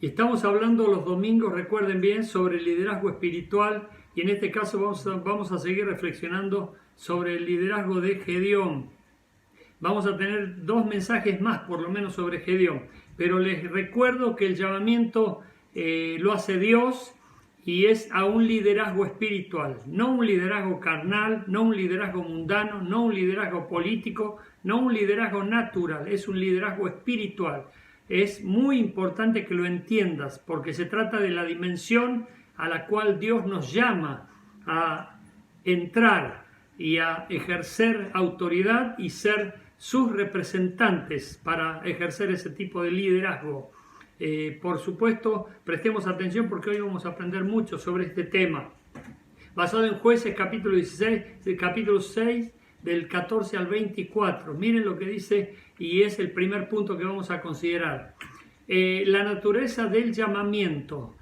Y estamos hablando los domingos, recuerden bien, sobre el liderazgo espiritual, y en este caso vamos a seguir reflexionando sobre el liderazgo de Gedeón. Vamos a tener 2 mensajes más, por lo menos, sobre Gedeón, pero les recuerdo que el llamamiento lo hace Dios y es a un liderazgo espiritual, no un liderazgo carnal, no un liderazgo mundano, no un liderazgo político, no un liderazgo natural, es un liderazgo espiritual. Es muy importante que lo entiendas porque se trata de la dimensión a la cual Dios nos llama a entrar y a ejercer autoridad y ser sus representantes para ejercer ese tipo de liderazgo. Por supuesto, prestemos atención porque hoy vamos a aprender mucho sobre este tema. Basado en Jueces capítulo 16, capítulo 6, del 14 al 24. Miren lo que dice y es el primer punto que vamos a considerar. La naturaleza del llamamiento.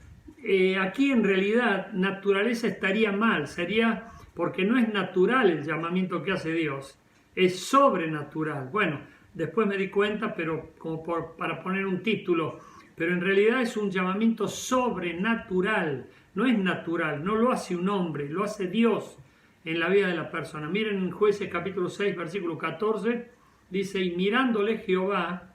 Aquí en realidad naturaleza estaría mal, sería porque no es natural el llamamiento que hace Dios, es sobrenatural. Bueno, después me di cuenta, pero como para poner un título, pero en realidad es un llamamiento sobrenatural, no es natural, no lo hace un hombre, lo hace Dios en la vida de la persona. Miren en Jueces capítulo 6, versículo 14, dice, y mirándole Jehová,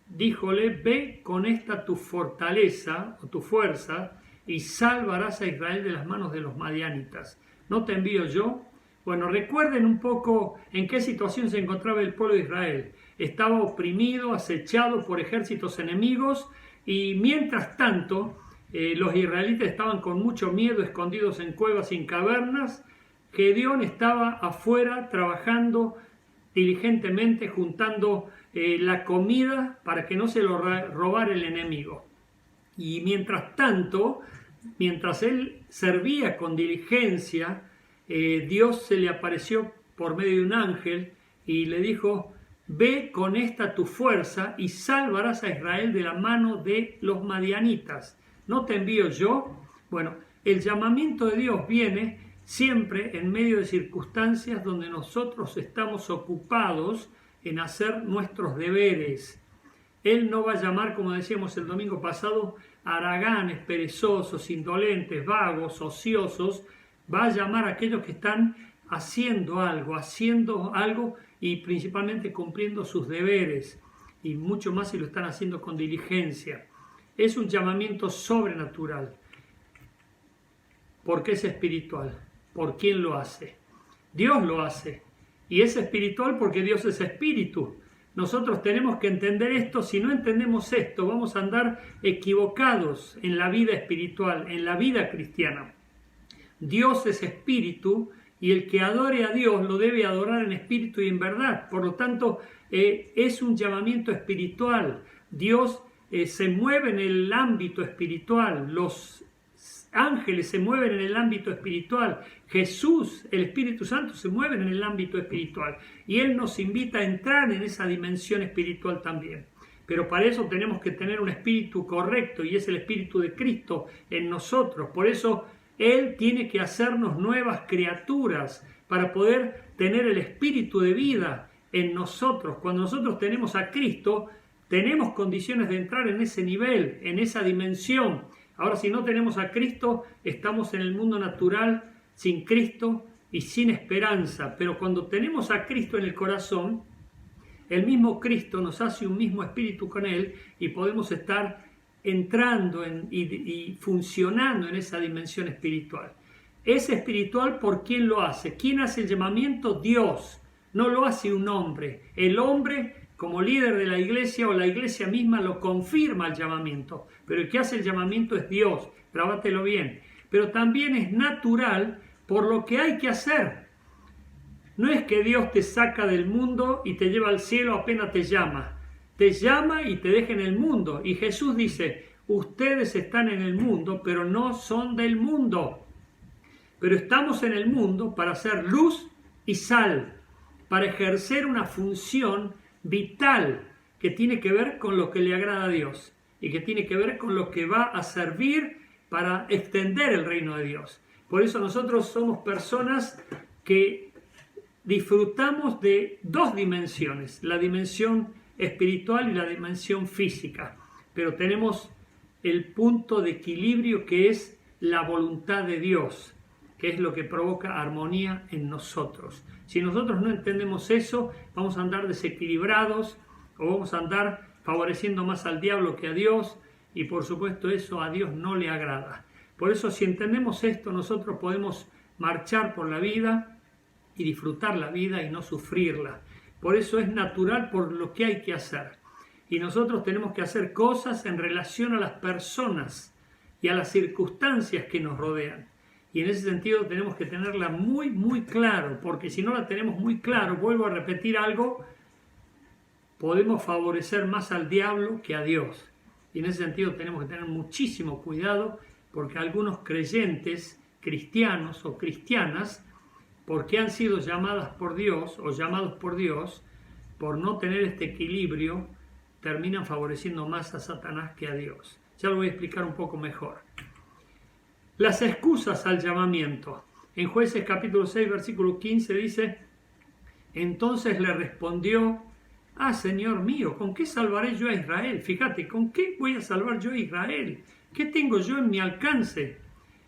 díjole, ve con esta tu fortaleza o tu fuerza y salvarás a Israel de las manos de los madianitas. ¿No te envío yo? Bueno, recuerden un poco en qué situación se encontraba el pueblo de Israel. Estaba oprimido, acechado por ejércitos enemigos y mientras tanto los israelitas estaban con mucho miedo, escondidos en cuevas y en cavernas. Gedeón estaba afuera trabajando diligentemente, juntando la comida para que no se lo robara el enemigo. Y mientras tanto, mientras él servía con diligencia, Dios se le apareció por medio de un ángel y le dijo, ve con esta tu fuerza y salvarás a Israel de la mano de los madianitas. ¿No te envío yo? Bueno, el llamamiento de Dios viene siempre en medio de circunstancias donde nosotros estamos ocupados en hacer nuestros deberes. Él no va a llamar, como decíamos el domingo pasado, haraganes, perezosos, indolentes, vagos, ociosos. Va a llamar a aquellos que están haciendo algo y principalmente cumpliendo sus deberes. Y mucho más si lo están haciendo con diligencia. Es un llamamiento sobrenatural. Porque es espiritual. ¿Por quién lo hace? Dios lo hace. Y es espiritual porque Dios es espíritu. Nosotros tenemos que entender esto. Si no entendemos esto, vamos a andar equivocados en la vida espiritual, en la vida cristiana. Dios es espíritu y el que adore a Dios lo debe adorar en espíritu y en verdad. Por lo tanto, es un llamamiento espiritual. Dios se mueve en el ámbito espiritual. Los ángeles se mueven en el ámbito espiritual. Jesús, el Espíritu Santo, se mueven en el ámbito espiritual. Y Él nos invita a entrar en esa dimensión espiritual también. Pero para eso tenemos que tener un espíritu correcto y es el espíritu de Cristo en nosotros. Por eso Él tiene que hacernos nuevas criaturas para poder tener el espíritu de vida en nosotros. Cuando nosotros tenemos a Cristo, tenemos condiciones de entrar en ese nivel, en esa dimensión. Ahora, si no tenemos a Cristo, estamos en el mundo natural, sin Cristo y sin esperanza. Pero cuando tenemos a Cristo en el corazón, el mismo Cristo nos hace un mismo espíritu con Él y podemos estar entrando y funcionando en esa dimensión espiritual. Es espiritual por quien lo hace. ¿Quién hace el llamamiento? Dios. No lo hace un hombre. El hombre, como líder de la iglesia o la iglesia misma, lo confirma el llamamiento. Pero el que hace el llamamiento es Dios. Grábatelo bien. Pero también es natural por lo que hay que hacer. No es que Dios te saca del mundo y te lleva al cielo apenas te llama. Te llama y te deja en el mundo. Y Jesús dice, ustedes están en el mundo, pero no son del mundo. Pero estamos en el mundo para ser luz y sal, para ejercer una función vital que tiene que ver con lo que le agrada a Dios y que tiene que ver con lo que va a servir para extender el reino de Dios. Por eso nosotros somos personas que disfrutamos de 2 dimensiones, la dimensión espiritual y la dimensión física, pero tenemos el punto de equilibrio que es la voluntad de Dios, que es lo que provoca armonía en nosotros. Si nosotros no entendemos eso, vamos a andar desequilibrados o vamos a andar favoreciendo más al diablo que a Dios, y por supuesto eso a Dios no le agrada. Por eso, si entendemos esto, nosotros podemos marchar por la vida y disfrutar la vida y no sufrirla. Por eso es natural por lo que hay que hacer. Y nosotros tenemos que hacer cosas en relación a las personas y a las circunstancias que nos rodean. Y en ese sentido tenemos que tenerla muy, muy claro, porque si no la tenemos muy claro, vuelvo a repetir algo, podemos favorecer más al diablo que a Dios. Y en ese sentido tenemos que tener muchísimo cuidado, porque algunos creyentes, cristianos o cristianas, porque han sido llamadas por Dios o llamados por Dios, por no tener este equilibrio, terminan favoreciendo más a Satanás que a Dios. Ya lo voy a explicar un poco mejor. Las excusas al llamamiento. En Jueces capítulo 6, versículo 15 dice: entonces le respondió: Señor mío, ¿con qué salvaré yo a Israel? Fíjate, ¿con qué voy a salvar yo a Israel? ¿Qué tengo yo en mi alcance?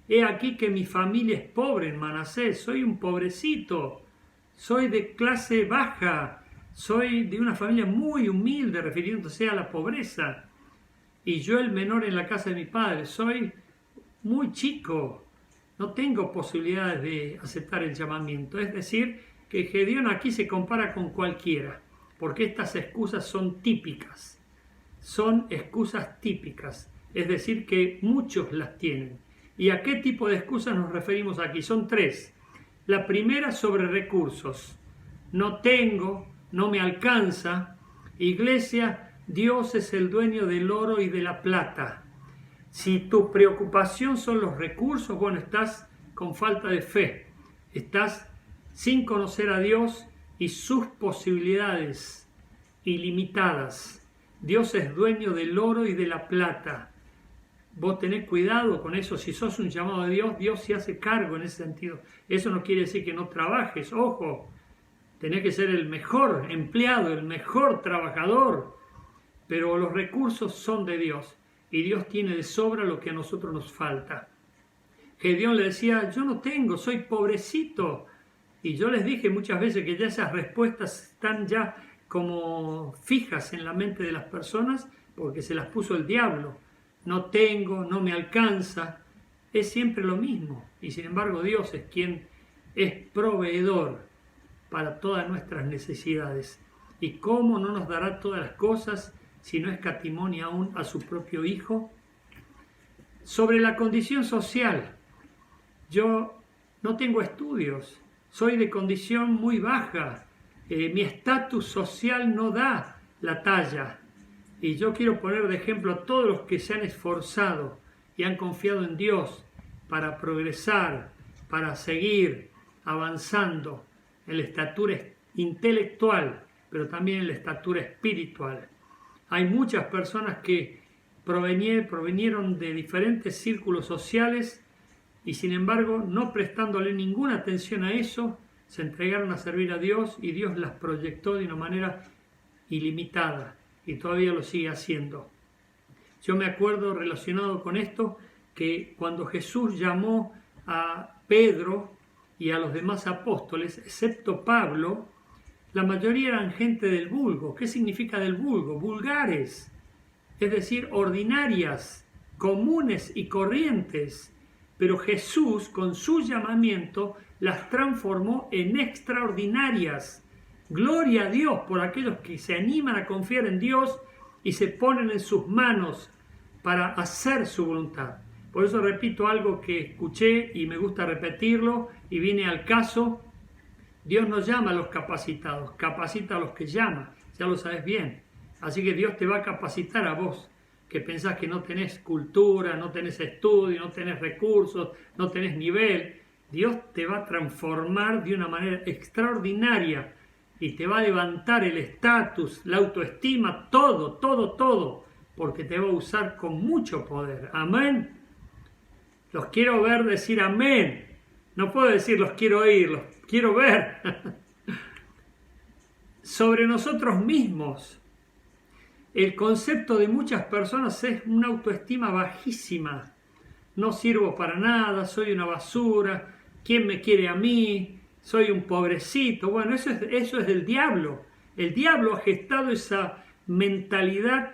He aquí que mi familia es pobre en Manasés, soy un pobrecito, soy de clase baja, soy de una familia muy humilde, refiriéndose a la pobreza, y yo el menor en la casa de mi padre, soy muy chico, no tengo posibilidades de aceptar el llamamiento. Es decir, que Gedeón aquí se compara con cualquiera, porque estas excusas son típicas, son excusas típicas, es decir, que muchos las tienen. ¿Y a qué tipo de excusas nos referimos aquí? Son tres. La primera, sobre recursos. No tengo, no me alcanza. Iglesia, Dios es el dueño del oro y de la plata. Si tu preocupación son los recursos, bueno, estás con falta de fe. Estás sin conocer a Dios y sus posibilidades ilimitadas. Dios es dueño del oro y de la plata. Vos tenés cuidado con eso. Si sos un llamado de Dios, Dios se hace cargo en ese sentido. Eso no quiere decir que no trabajes. Ojo, tenés que ser el mejor empleado, el mejor trabajador. Pero los recursos son de Dios. Y Dios tiene de sobra lo que a nosotros nos falta. Gedeón le decía: yo no tengo, soy pobrecito. Y yo les dije muchas veces que ya esas respuestas están ya como fijas en la mente de las personas, porque se las puso el diablo. No tengo, no me alcanza, es siempre lo mismo. Y sin embargo Dios es quien es proveedor para todas nuestras necesidades. ¿Y cómo no nos dará todas las cosas si no escatimó ni aún a su propio Hijo? Sobre la condición social, yo no tengo estudios, soy de condición muy baja, mi estatus social no da la talla. Y yo quiero poner de ejemplo a todos los que se han esforzado y han confiado en Dios para progresar, para seguir avanzando en la estatura intelectual, pero también en la estatura espiritual. Hay muchas personas que provinieron de diferentes círculos sociales y sin embargo, no prestándole ninguna atención a eso, se entregaron a servir a Dios y Dios las proyectó de una manera ilimitada. Y todavía lo sigue haciendo. Yo me acuerdo, relacionado con esto, que cuando Jesús llamó a Pedro y a los demás apóstoles, excepto Pablo, la mayoría eran gente del vulgo. ¿Qué significa del vulgo? Vulgares, es decir, ordinarias, comunes y corrientes. Pero Jesús, con su llamamiento, las transformó en extraordinarias. Gloria a Dios por aquellos que se animan a confiar en Dios y se ponen en sus manos para hacer su voluntad. Por eso repito algo que escuché y me gusta repetirlo y viene al caso. Dios no llama a los capacitados, capacita a los que llama, ya lo sabes bien. Así que Dios te va a capacitar a vos, que pensás que no tenés cultura, no tenés estudio, no tenés recursos, no tenés nivel. Dios te va a transformar de una manera extraordinaria y te va a levantar el estatus, la autoestima, todo, porque te va a usar con mucho poder. Amén. Los quiero ver decir amén. No puedo decir los quiero oír, los quiero ver. Sobre nosotros mismos. el concepto de muchas personas es una autoestima bajísima. No sirvo para nada, soy una basura, ¿quién me quiere a mí? Soy un pobrecito. Bueno, eso es del diablo. El diablo ha gestado esa mentalidad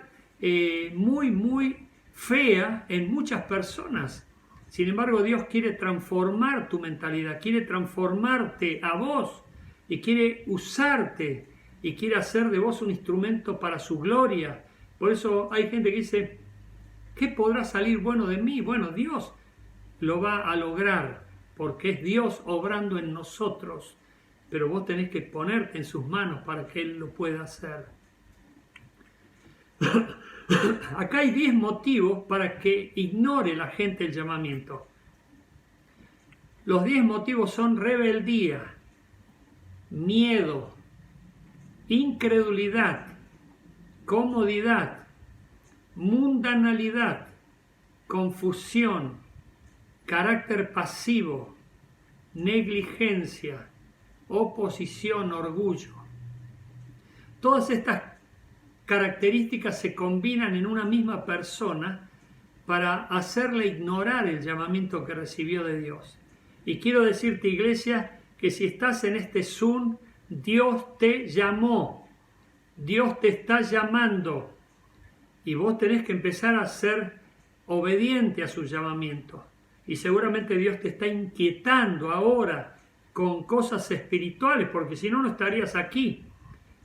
muy, muy fea en muchas personas. Sin embargo, Dios quiere transformar tu mentalidad, quiere transformarte a vos y quiere usarte y quiere hacer de vos un instrumento para su gloria. Por eso hay gente que dice, ¿qué podrá salir bueno de mí? Bueno, Dios lo va a lograr porque es Dios obrando en nosotros, pero vos tenés que ponerte en sus manos para que Él lo pueda hacer. Acá hay 10 motivos para que ignore la gente el llamamiento. Los 10 motivos son rebeldía, miedo, incredulidad, comodidad, mundanalidad, confusión, carácter pasivo, negligencia, oposición, orgullo. Todas estas características se combinan en una misma persona para hacerle ignorar el llamamiento que recibió de Dios. Y quiero decirte, iglesia, que si estás en este Zoom, Dios te llamó, Dios te está llamando y vos tenés que empezar a ser obediente a su llamamiento. Y seguramente Dios te está inquietando ahora con cosas espirituales, porque si no, no estarías aquí.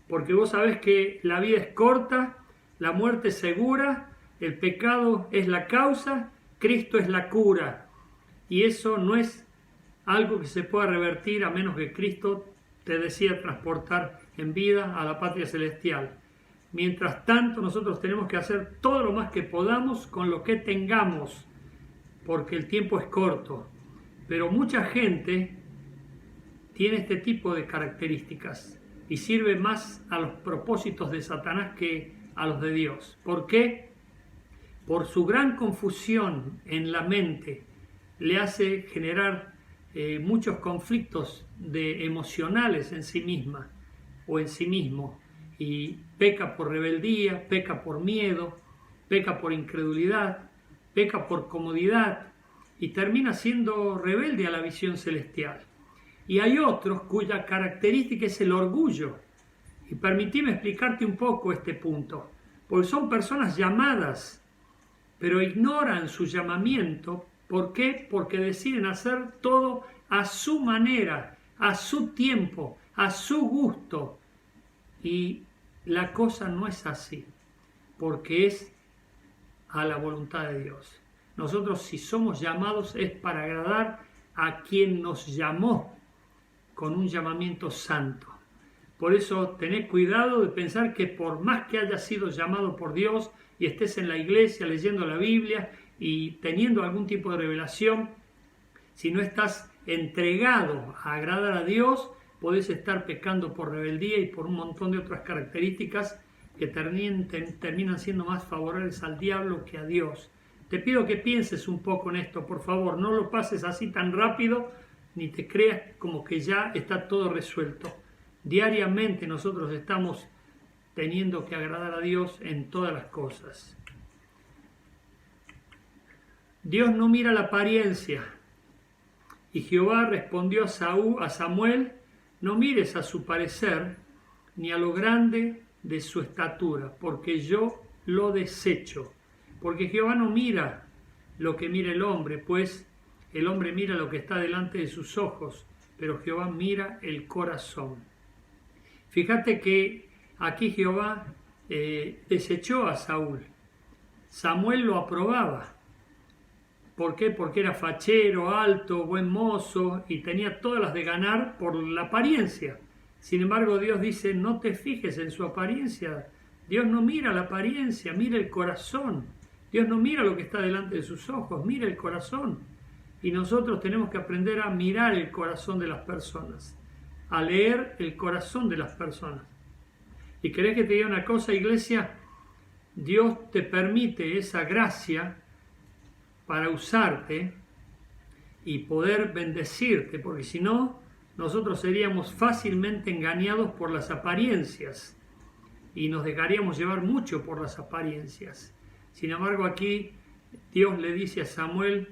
Porque vos sabés que la vida es corta, la muerte es segura, el pecado es la causa, Cristo es la cura. Y eso no es algo que se pueda revertir a menos que Cristo te decida transportar en vida a la patria celestial. Mientras tanto, nosotros tenemos que hacer todo lo más que podamos con lo que tengamos, porque el tiempo es corto. Pero mucha gente tiene este tipo de características y sirve más a los propósitos de Satanás que a los de Dios. ¿Por qué? Por su gran confusión en la mente le hace generar muchos conflictos emocionales en sí misma o en sí mismo, y peca por rebeldía, peca por miedo, peca por incredulidad, peca por comodidad y termina siendo rebelde a la visión celestial. Y hay otros cuya característica es el orgullo. Y permitime explicarte un poco este punto. Porque son personas llamadas, pero ignoran su llamamiento. ¿Por qué? Porque deciden hacer todo a su manera, a su tiempo, a su gusto. Y la cosa no es así, porque es a la voluntad de Dios. Nosotros, si somos llamados, es para agradar a quien nos llamó con un llamamiento santo. Por eso tened cuidado de pensar que por más que hayas sido llamado por Dios y estés en la iglesia leyendo la Biblia y teniendo algún tipo de revelación, si no estás entregado a agradar a Dios, podés estar pecando por rebeldía y por un montón de otras características que terminan siendo más favorables al diablo que a Dios. Te pido que pienses un poco en esto, por favor, no lo pases así tan rápido, ni te creas como que ya está todo resuelto. Diariamente nosotros estamos teniendo que agradar a Dios en todas las cosas. Dios no mira la apariencia. Y Jehová respondió a Samuel, no mires a su parecer, ni a lo grande de su estatura, porque yo lo desecho. Porque Jehová no mira lo que mira el hombre, pues el hombre mira lo que está delante de sus ojos, pero Jehová mira el corazón. Fíjate que aquí Jehová desechó a Saúl. Samuel lo aprobaba. ¿Por qué? Porque era fachero, alto, buen mozo y tenía todas las de ganar por la apariencia. Sin embargo, Dios dice, no te fijes en su apariencia. Dios no mira la apariencia, mira el corazón. Dios no mira lo que está delante de sus ojos, mira el corazón. Y nosotros tenemos que aprender a mirar el corazón de las personas, a leer el corazón de las personas. ¿Y querés que te diga una cosa, iglesia? Dios te permite esa gracia para usarte y poder bendecirte, porque si no, nosotros seríamos fácilmente engañados por las apariencias. y nos dejaríamos llevar mucho por las apariencias. Sin embargo, aquí Dios le dice a Samuel: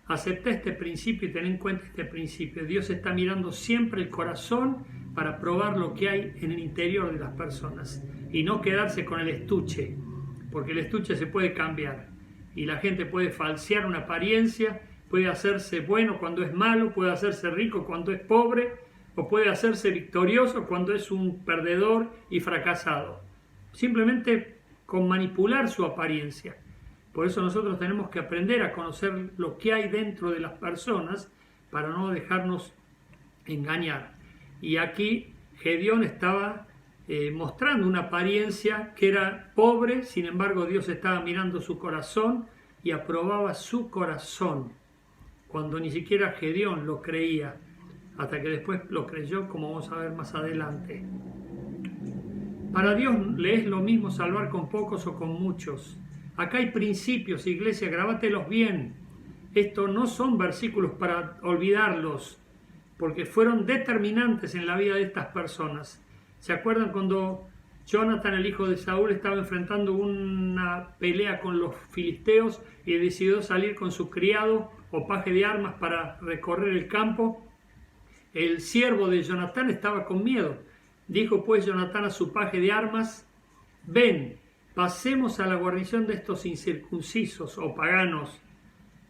acepta este principio y ten en cuenta este principio. Dios está mirando siempre el corazón para probar lo que hay en el interior de las personas y no quedarse con el estuche, porque el estuche se puede cambiar y la gente puede falsear una apariencia, puede hacerse bueno cuando es malo, puede hacerse rico cuando es pobre, o puede hacerse victorioso cuando es un perdedor y fracasado, simplemente con manipular su apariencia. Por eso nosotros tenemos que aprender a conocer lo que hay dentro de las personas para no dejarnos engañar. Y aquí Gedeón estaba mostrando una apariencia que era pobre, sin embargo Dios estaba mirando su corazón y aprobaba su corazón, cuando ni siquiera Gedeón lo creía, hasta que después lo creyó, como vamos a ver más adelante. Para Dios le es lo mismo salvar con pocos o con muchos. Acá hay principios, iglesia, grábatelos bien. Estos no son versículos para olvidarlos, porque fueron determinantes en la vida de estas personas. ¿Se acuerdan cuando Jonathan, el hijo de Saúl, estaba enfrentando una pelea con los filisteos y decidió salir con su criado o paje de armas para recorrer el campo? El siervo de Jonatán estaba con miedo. Dijo pues Jonatán a su paje de armas: ven, pasemos a la guarnición de estos incircuncisos o paganos.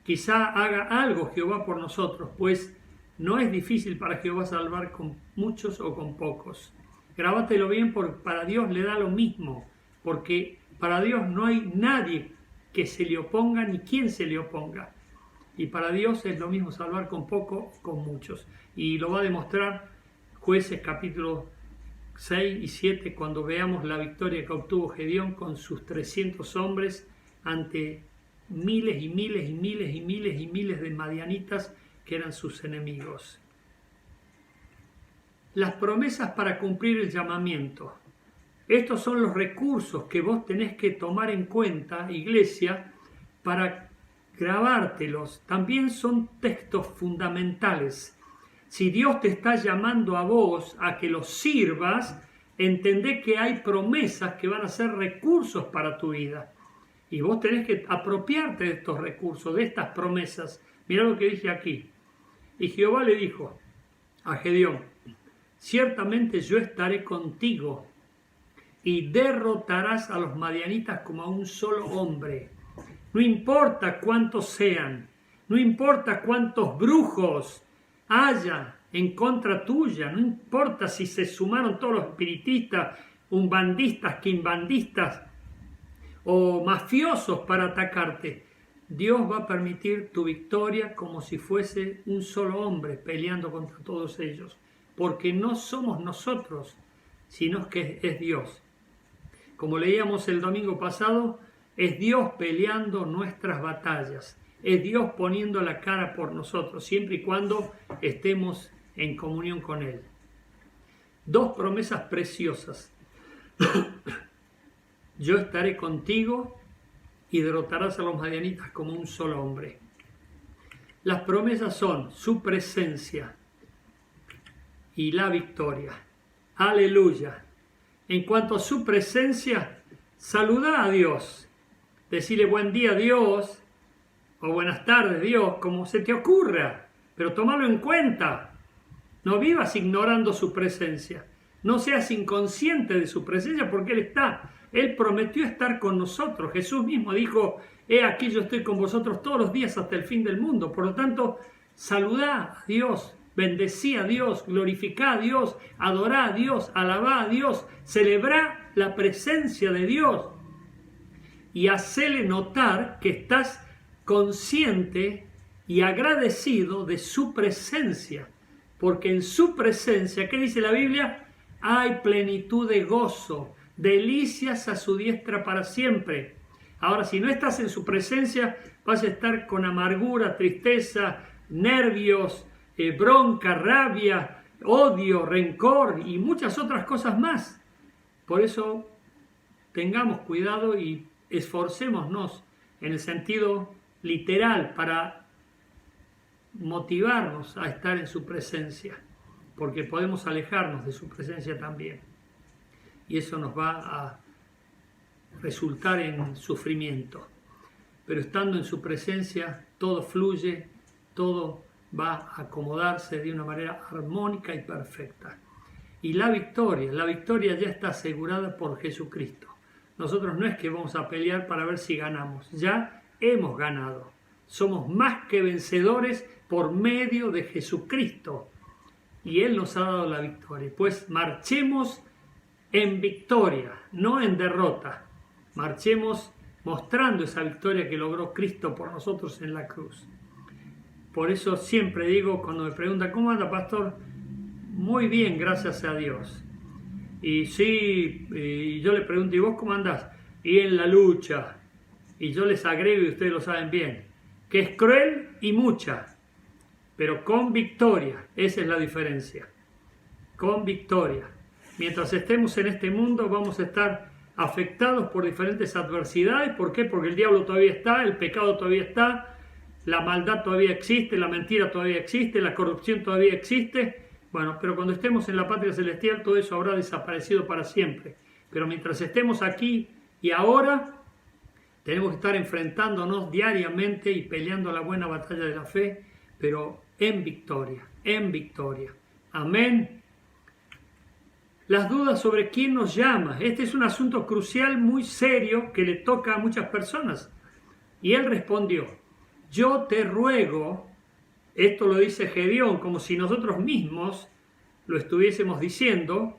Quizá haga algo Jehová por nosotros, pues no es difícil para Jehová salvar con muchos o con pocos. Grábatelo bien, porque para Dios le da lo mismo, porque para Dios no hay nadie que se le oponga ni quien se le oponga. Y para Dios es lo mismo salvar con poco o con muchos. Y lo va a demostrar Jueces capítulo 6 y 7 cuando veamos la victoria que obtuvo Gedeón con sus 300 hombres ante miles y miles y miles y miles y miles de madianitas que eran sus enemigos. Las promesas para cumplir el llamamiento. Estos son los recursos que vos tenés que tomar en cuenta, iglesia, para grabártelos. También son textos fundamentales. Si Dios te está llamando a vos a que los sirvas, entendé que hay promesas que van a ser recursos para tu vida. Y vos tenés que apropiarte de estos recursos, de estas promesas. Mirá lo que dije aquí. Y Jehová le dijo a Gedeón: ciertamente yo estaré contigo y derrotarás a los madianitas como a un solo hombre. No importa cuántos sean, no importa cuántos brujos haya en contra tuya, no importa si se sumaron todos los espiritistas, umbandistas, quimbandistas o mafiosos para atacarte. Dios va a permitir tu victoria como si fuese un solo hombre peleando contra todos ellos, porque no somos nosotros, sino que es Dios. Como leíamos el domingo pasado, es Dios peleando nuestras batallas, es Dios poniendo la cara por nosotros, siempre y cuando estemos en comunión con Él. Dos promesas preciosas. Yo estaré contigo y derrotarás a los madianitas como un solo hombre. Las promesas son su presencia y la victoria. Aleluya. En cuanto a su presencia, saluda a Dios. Decirle buen día Dios o buenas tardes Dios, como se te ocurra, pero tómalo en cuenta. No vivas ignorando su presencia. No seas inconsciente de su presencia, porque Él está. Él prometió estar con nosotros. Jesús mismo dijo: he aquí yo estoy con vosotros todos los días hasta el fin del mundo. Por lo tanto, saludá a Dios, bendecí a Dios, glorificá a Dios, adorá a Dios, alabá a Dios, celebrá la presencia de Dios y hacele notar que estás consciente y agradecido de su presencia. Porque en su presencia, ¿qué dice la Biblia? Hay plenitud de gozo, delicias a su diestra para siempre. Ahora, si no estás en su presencia, vas a estar con amargura, tristeza, nervios, bronca, rabia, odio, rencor y muchas otras cosas más. Por eso, tengamos cuidado y esforcémonos en el sentido literal para motivarnos a estar en su presencia, porque podemos alejarnos de su presencia también. Y eso nos va resultar en sufrimiento. Pero estando en su presencia, todo fluye, todo va a acomodarse de una manera armónica y perfecta. Y la victoria ya está asegurada por Jesucristo. Nosotros no es que vamos a pelear para ver si ganamos, ya hemos ganado. Somos más que vencedores por medio de Jesucristo. Y Él nos ha dado la victoria. Pues marchemos en victoria, no en derrota. Marchemos mostrando esa victoria que logró Cristo por nosotros en la cruz. Por eso siempre digo, cuando me preguntan, ¿cómo anda, pastor? Muy bien, gracias a Dios. Y sí, y yo le pregunto, ¿y vos cómo andás? Y en la lucha. Y yo les agrego, y ustedes lo saben bien, que es cruel y mucha, pero con victoria. Esa es la diferencia. Con victoria. Mientras estemos en este mundo vamos a estar afectados por diferentes adversidades. ¿Por qué? Porque el diablo todavía está, el pecado todavía está, la maldad todavía existe, la mentira todavía existe, la corrupción todavía existe. Bueno, pero cuando estemos en la patria celestial todo eso habrá desaparecido para siempre. Pero mientras estemos aquí y ahora, tenemos que estar enfrentándonos diariamente y peleando la buena batalla de la fe, pero en victoria, en victoria. Amén. Las dudas sobre quién nos llama. Este es un asunto crucial, muy serio, que le toca a muchas personas. Y él respondió, yo te ruego, esto lo dice Gedeón, como si nosotros mismos lo estuviésemos diciendo,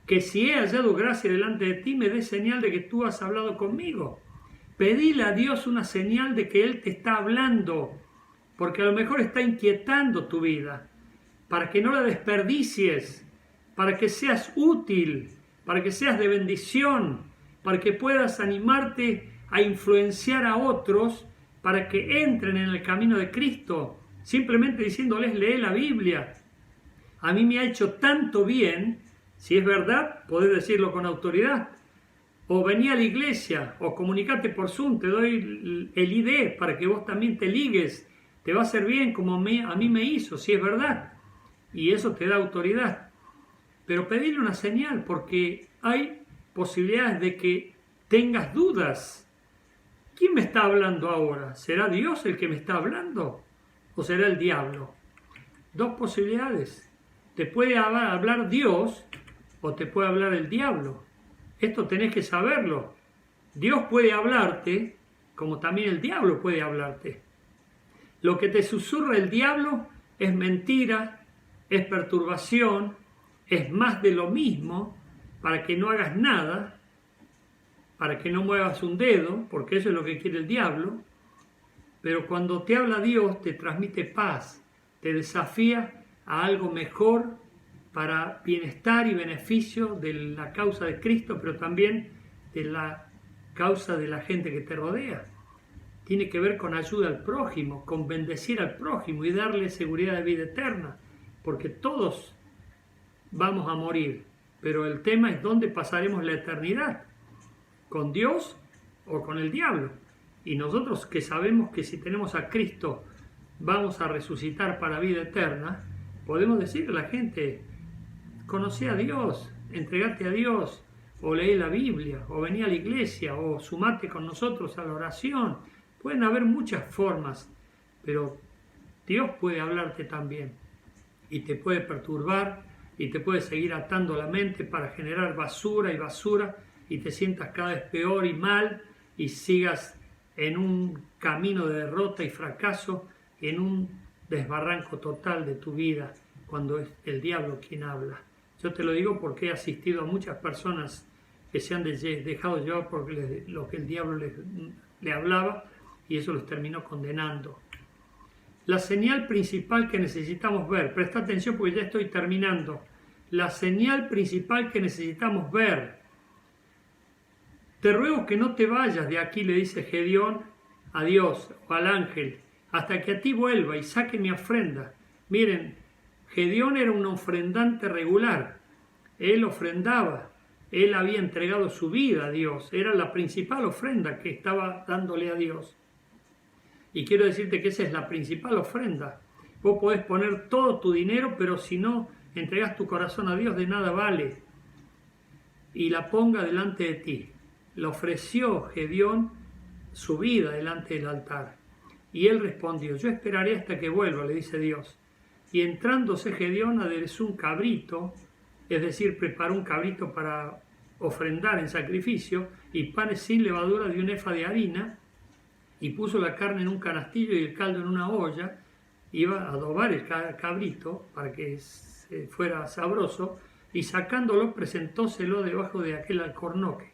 que si he hallado gracia delante de ti, me dé señal de que tú has hablado conmigo. Pedile a Dios una señal de que Él te está hablando, porque a lo mejor está inquietando tu vida, para que no la desperdicies, para que seas útil, para que seas de bendición, para que puedas animarte a influenciar a otros, para que entren en el camino de Cristo, simplemente diciéndoles, lee la Biblia. A mí me ha hecho tanto bien, si es verdad, podés decirlo con autoridad. O vení a la iglesia, o comunicate por Zoom, te doy el ID para que vos también te ligues. Te va a hacer bien como a mí me hizo, si es verdad. Y eso te da autoridad. Pero pedirle una señal, porque hay posibilidades de que tengas dudas. ¿Quién me está hablando ahora? ¿Será Dios el que me está hablando? ¿O será el diablo? Dos posibilidades. Te puede hablar Dios o te puede hablar el diablo. Esto tenés que saberlo. Dios puede hablarte como también el diablo puede hablarte. Lo que te susurra el diablo es mentira, es perturbación, es más de lo mismo para que no hagas nada, para que no muevas un dedo, porque eso es lo que quiere el diablo. Pero cuando te habla Dios, te transmite paz, te desafía a algo mejor para bienestar y beneficio de la causa de Cristo, pero también de la causa de la gente que te rodea. Tiene que ver con ayuda al prójimo, con bendecir al prójimo y darle seguridad de vida eterna, porque todos vamos a morir, pero el tema es dónde pasaremos la eternidad, con Dios o con el diablo. Y nosotros que sabemos que si tenemos a Cristo vamos a resucitar para vida eterna, podemos decirle a la gente, conocí a Dios, entregate a Dios, o leí la Biblia, o vení a la iglesia, o sumate con nosotros a la oración. Pueden haber muchas formas, pero Dios puede hablarte también, y te puede perturbar, y te puede seguir atando la mente para generar basura, y te sientas cada vez peor y mal, y sigas en un camino de derrota y fracaso, en un desbarranco total de tu vida, cuando es el diablo quien habla. Yo te lo digo porque he asistido a muchas personas que se han dejado llevar por lo que el diablo le hablaba, y eso los terminó condenando. La señal principal que necesitamos ver, presta atención porque ya estoy terminando, la señal principal que necesitamos ver. Te ruego que no te vayas de aquí, le dice Gedeón a Dios o al ángel, hasta que a ti vuelva y saque mi ofrenda. Miren, Gedeón era un ofrendante regular, él ofrendaba, él había entregado su vida a Dios, era la principal ofrenda que estaba dándole a Dios. Y quiero decirte que esa es la principal ofrenda. Vos podés poner todo tu dinero, pero si no entregás tu corazón a Dios, de nada vale. Y la ponga delante de ti. le ofreció Gedeón su vida delante del altar. Y él respondió, yo esperaré hasta que vuelva, le dice Dios. Y entrándose Gedeón aderezó un cabrito, es decir, preparó un cabrito para ofrendar en sacrificio, y panes sin levadura de un efa de harina, y puso la carne en un canastillo y el caldo en una olla. Iba a adobar el cabrito para que fuera sabroso, y sacándolo presentóselo debajo de aquel alcornoque.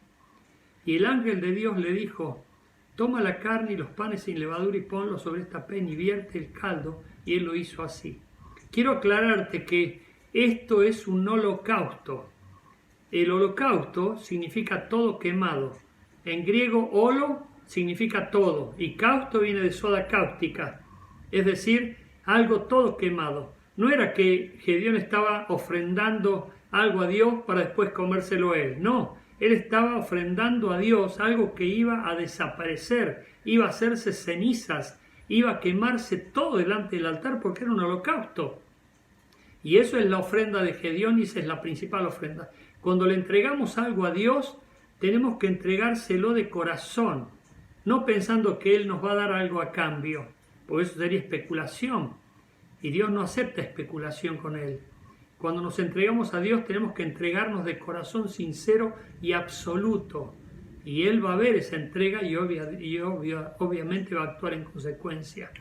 Y el ángel de Dios le dijo, toma la carne y los panes sin levadura y ponlo sobre esta peña y vierte el caldo, y él lo hizo así. Quiero aclararte que esto es un holocausto. El holocausto significa todo quemado. En griego, holo significa todo, y causto viene de soda cáustica, es decir, algo todo quemado. No era que Gedeón estaba ofrendando algo a Dios para después comérselo él, no. Él estaba ofrendando a Dios algo que iba a desaparecer, iba a hacerse cenizas, iba a quemarse todo delante del altar porque era un holocausto. Y eso es la ofrenda de Gedeón y esa es la principal ofrenda. Cuando le entregamos algo a Dios, tenemos que entregárselo de corazón, no pensando que Él nos va a dar algo a cambio, porque eso sería especulación. Y Dios no acepta especulación con Él. Cuando nos entregamos a Dios tenemos que entregarnos de corazón sincero y absoluto. Y Él va a ver esa entrega y obviamente va a actuar en consecuencia.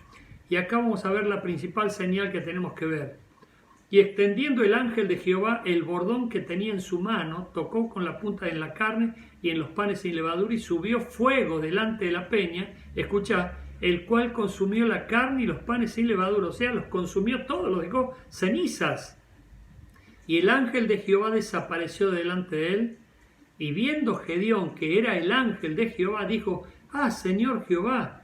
Y acá vamos a ver la principal señal que tenemos que ver. Y extendiendo el ángel de Jehová el bordón que tenía en su mano, tocó con la punta en la carne y en los panes sin levadura y subió fuego delante de la peña. Escucha, el cual consumió la carne y los panes sin levadura, o sea, los consumió todos, los dejó cenizas. Y el ángel de Jehová desapareció delante de él, y viendo Gedeón que era el ángel de Jehová, dijo, Señor Jehová,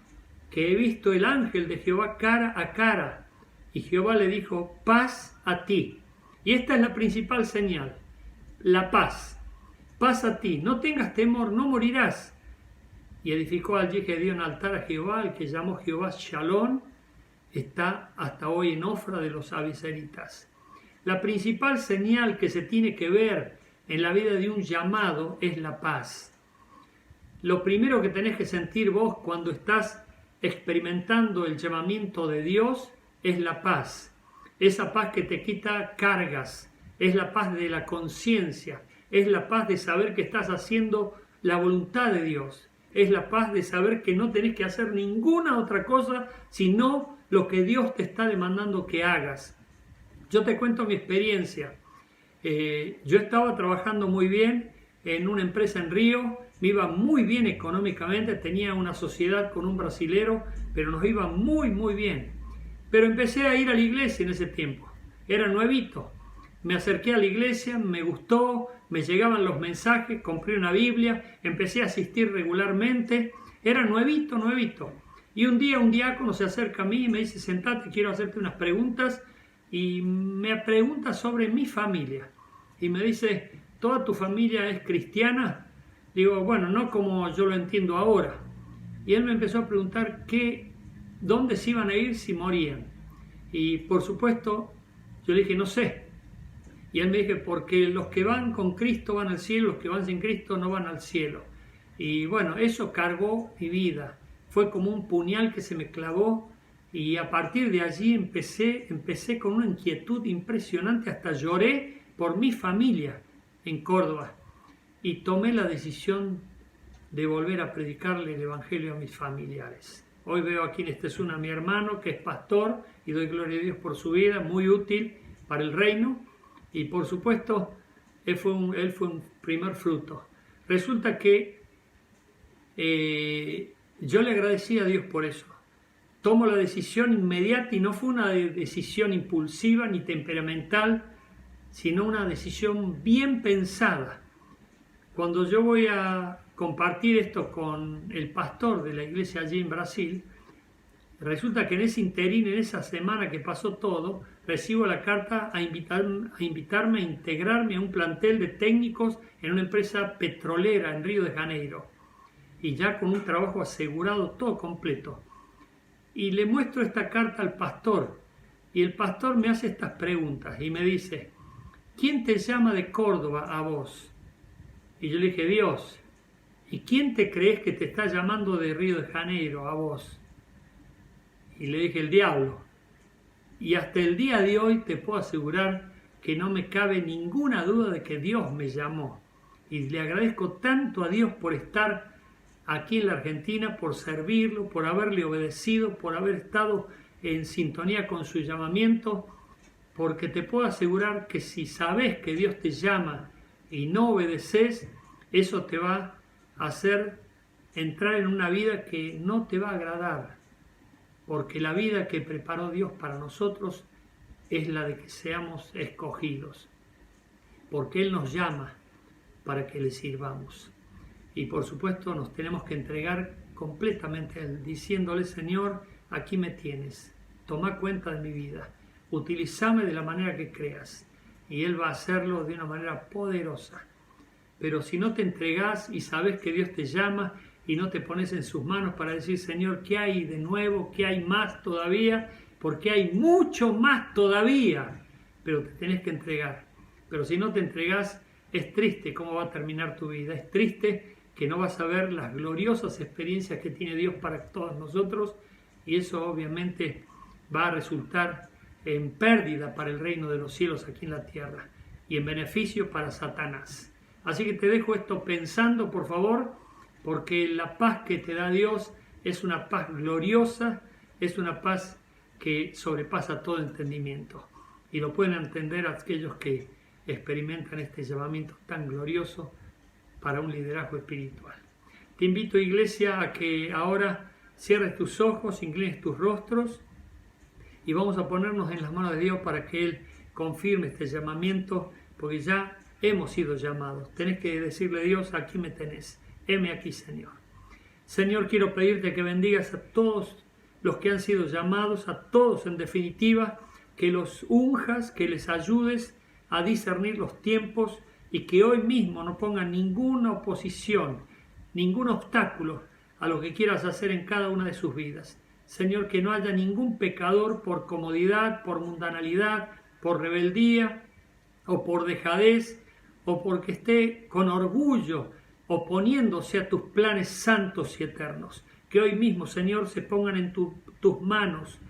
que he visto el ángel de Jehová cara a cara. Y Jehová le dijo, paz a ti. Y esta es la principal señal, la paz. Paz a ti, no tengas temor, no morirás. Y edificó allí Gedeón altar a Jehová, el que llamó Jehová Shalom, está hasta hoy en Ofra de los abiseritas. La principal señal que se tiene que ver en la vida de un llamado es la paz. Lo primero que tenés que sentir vos cuando estás experimentando el llamamiento de Dios es la paz. Esa paz que te quita cargas, es la paz de la conciencia, es la paz de saber que estás haciendo la voluntad de Dios. Es la paz de saber que no tenés que hacer ninguna otra cosa sino lo que Dios te está demandando que hagas. Yo te cuento mi experiencia. Yo estaba trabajando muy bien en una empresa en Río, me iba muy bien económicamente, tenía una sociedad con un brasilero, pero nos iba muy bien. Pero empecé a ir a la iglesia en ese tiempo, era nuevito. Me acerqué a la iglesia, me gustó, me llegaban los mensajes, compré una Biblia, empecé a asistir regularmente, era nuevito. Y un día un diácono se acerca a mí y me dice, sentate, quiero hacerte unas preguntas, y me pregunta sobre mi familia. Y me dice, ¿toda tu familia es cristiana? Digo, bueno, no como yo lo entiendo ahora. Y él me empezó a preguntar dónde se iban a ir si morían. Y por supuesto, yo le dije, no sé. Y él me dijo, porque los que van con Cristo van al cielo, los que van sin Cristo no van al cielo. Y bueno, eso cargó mi vida. Fue como un puñal que se me clavó y a partir de allí empecé con una inquietud impresionante, hasta lloré por mi familia en Córdoba. Y tomé la decisión de volver a predicarle el Evangelio a mis familiares. Hoy veo aquí en Estesuna a mi hermano, que es pastor, y doy gloria a Dios por su vida, muy útil para el reino. Y por supuesto, él fue un primer fruto. Resulta que yo le agradecí a Dios por eso. Tomo la decisión inmediata y no fue una decisión impulsiva ni temperamental, sino una decisión bien pensada. Cuando yo voy a compartir esto con el pastor de la iglesia allí en Brasil, resulta que en ese interín, en esa semana que pasó todo, recibo la carta a invitarme a integrarme a un plantel de técnicos en una empresa petrolera en Río de Janeiro. Y ya con un trabajo asegurado, todo completo. Y le muestro esta carta al pastor. Y el pastor me hace estas preguntas y me dice, ¿quién te llama de Córdoba a vos? Y yo le dije, Dios. ¿Y quién te crees que te está llamando de Río de Janeiro a vos? Y le dije, el diablo. Y hasta el día de hoy te puedo asegurar que no me cabe ninguna duda de que Dios me llamó. Y le agradezco tanto a Dios por estar aquí en la Argentina, por servirlo, por haberle obedecido, por haber estado en sintonía con su llamamiento, porque te puedo asegurar que si sabes que Dios te llama y no obedeces, eso te va a hacer entrar en una vida que no te va a agradar, porque la vida que preparó Dios para nosotros es la de que seamos escogidos, porque Él nos llama para que le sirvamos. Y por supuesto nos tenemos que entregar completamente a Él, diciéndole, Señor, aquí me tienes, toma cuenta de mi vida, utilízame de la manera que creas. Y Él va a hacerlo de una manera poderosa. Pero si no te entregás y sabes que Dios te llama y no te pones en sus manos para decir, Señor, ¿qué hay de nuevo? ¿Qué hay más todavía? Porque hay mucho más todavía, pero te tenés que entregar. Pero si no te entregás, es triste cómo va a terminar tu vida. Es triste que no vas a ver las gloriosas experiencias que tiene Dios para todos nosotros, y eso obviamente va a resultar en pérdida para el reino de los cielos aquí en la tierra y en beneficio para Satanás. Así que te dejo esto pensando, por favor, porque la paz que te da Dios es una paz gloriosa, es una paz que sobrepasa todo entendimiento. Y lo pueden entender aquellos que experimentan este llamamiento tan glorioso para un liderazgo espiritual. Te invito, iglesia, a que ahora cierres tus ojos, inclines tus rostros y vamos a ponernos en las manos de Dios para que Él confirme este llamamiento, porque ya hemos sido llamados. Tenés que decirle a Dios, aquí me tenés, heme aquí, Señor. Señor, quiero pedirte que bendigas a todos los que han sido llamados, a todos en definitiva, que los unjas, que les ayudes a discernir los tiempos y que hoy mismo no pongan ninguna oposición, ningún obstáculo a lo que quieras hacer en cada una de sus vidas. Señor, que no haya ningún pecador por comodidad, por mundanalidad, por rebeldía o por dejadez o porque esté con orgullo oponiéndose a tus planes santos y eternos. Que hoy mismo, Señor, se pongan en tus manos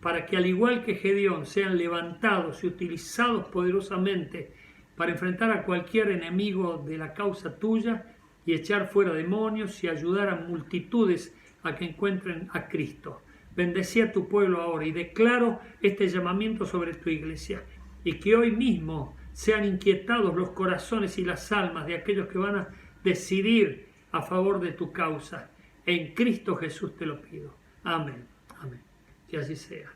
para que al igual que Gedeón sean levantados y utilizados poderosamente para enfrentar a cualquier enemigo de la causa tuya y echar fuera demonios y ayudar a multitudes a que encuentren a Cristo. Bendecí a tu pueblo ahora y declaro este llamamiento sobre tu iglesia y que hoy mismo sean inquietados los corazones y las almas de aquellos que van a decidir a favor de tu causa. En Cristo Jesús te lo pido. Amén. Amén. Que así sea.